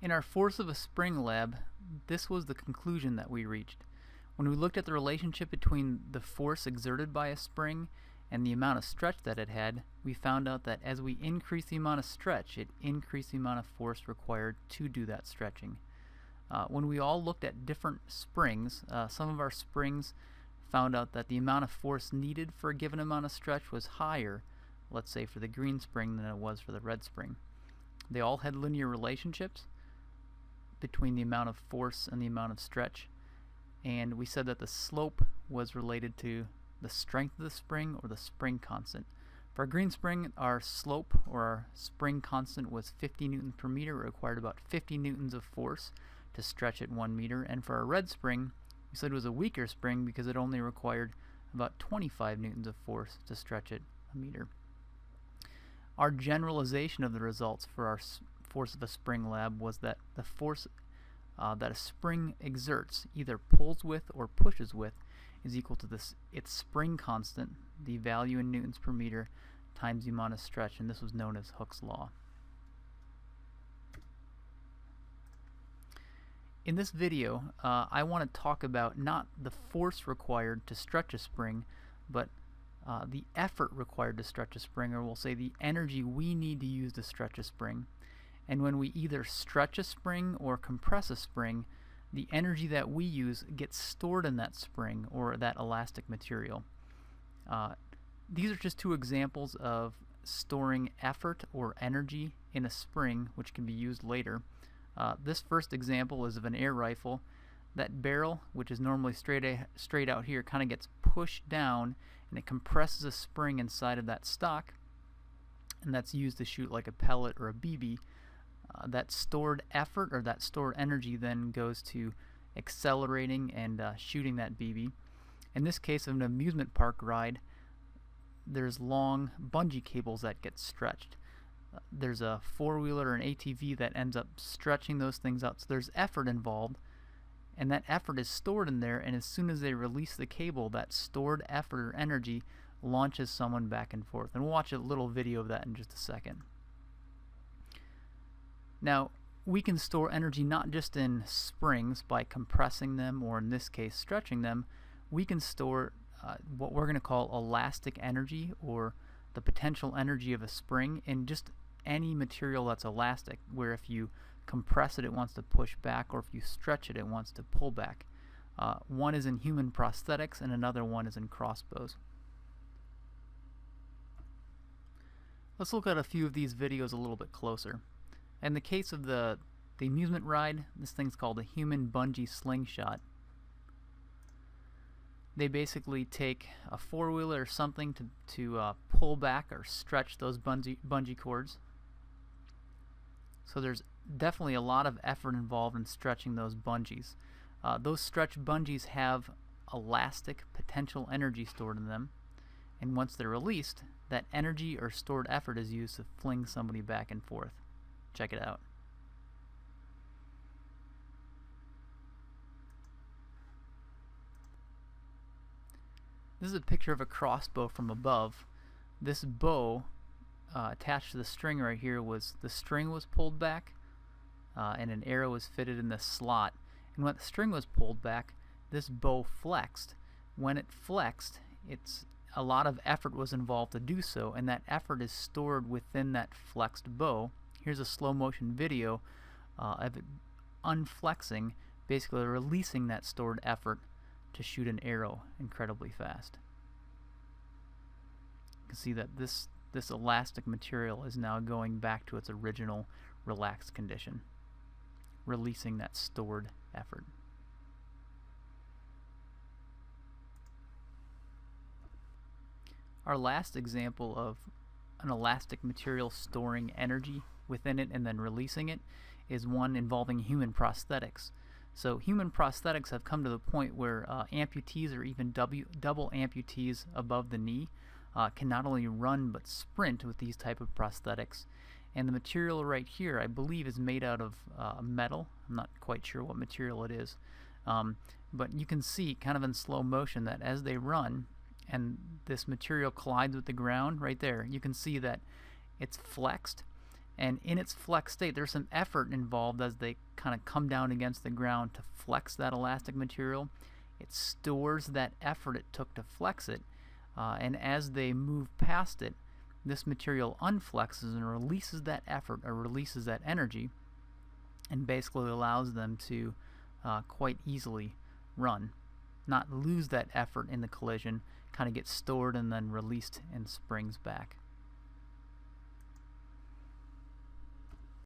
In our force of a spring lab, this was the conclusion that we reached. When we looked at the relationship between the force exerted by a spring and the amount of stretch that it had, we found out that as we increased the amount of stretch, it increased the amount of force required to do that stretching. When we all looked at different springs, some of our springs found out that the amount of force needed for a given amount of stretch was higher, let's say for the green spring, than it was for the red spring. They all had linear relationships between the amount of force and the amount of stretch, and we said that the slope was related to the strength of the spring or the spring constant. For a green spring, our slope or our spring constant was 50 newtons per meter. It required about 50 newtons of force to stretch it 1 meter, and for a red spring, we said it was a weaker spring because it only required about 25 newtons of force to stretch it a meter. Our generalization of the results for our force of a spring lab was that the force that a spring exerts, either pulls with or pushes with, is equal to its spring constant, the value in newtons per meter, times the amount of stretch, and this was known as Hooke's law. In this video, I want to talk about not the force required to stretch a spring, but the effort required to stretch a spring, or we'll say the energy we need to use to stretch a spring. And when we either stretch a spring or compress a spring, the energy that we use gets stored in that spring or that elastic material. These are just two examples of storing effort or energy in a spring, which can be used later. This first example is of an air rifle. That barrel, which is normally straight out here, kind of gets pushed down, and it compresses a spring inside of that stock, and that's used to shoot like a pellet or a BB. That stored effort or that stored energy then goes to accelerating and shooting that BB. In this case of an amusement park ride, there's long bungee cables that get stretched. There's a four-wheeler or an ATV that ends up stretching those things out. So there's effort involved, and that effort is stored in there, and as soon as they release the cable, that stored effort or energy launches someone back and forth. And we'll watch a little video of that in just a second. Now, we can store energy not just in springs by compressing them, or in this case stretching them. We can store what we're going to call elastic energy, or the potential energy of a spring, in just any material that's elastic, where if you compress it, it wants to push back, or if you stretch it, it wants to pull back. One is in human prosthetics, and another one is in crossbows. Let's look at a few of these videos a little bit closer. In the case of the amusement ride, this thing's called a human bungee slingshot. They basically take a four-wheeler or something to pull back or stretch those bungee cords. So there's definitely a lot of effort involved in stretching those bungees. Those stretch bungees have elastic potential energy stored in them, and once they're released, that energy or stored effort is used to fling somebody back and forth. Check it out. This is a picture of a crossbow from above. This bow attached to the string right here, the string was pulled back, and an arrow was fitted in the slot. And when the string was pulled back, this bow flexed. When it flexed, a lot of effort was involved to do so, and that effort is stored within that flexed bow. Here's a slow motion video of it unflexing, basically releasing that stored effort to shoot an arrow incredibly fast. You can see that this elastic material is now going back to its original relaxed condition, releasing that stored effort. Our last example of an elastic material storing energy within it and then releasing it is one involving human prosthetics. So human prosthetics have come to the point where amputees or even double amputees above the knee can not only run but sprint with these type of prosthetics. And the material right here, I believe, is made out of metal. I'm not quite sure what material it is. But you can see kind of in slow motion that as they run and this material collides with the ground right there, you can see that it's flexed. And in its flex state, there's some effort involved as they kind of come down against the ground to flex that elastic material. It stores that effort it took to flex it, and as they move past it, this material unflexes and releases that effort, or releases that energy, and basically allows them to quite easily run, not lose that effort in the collision, kind of get stored and then released and springs back.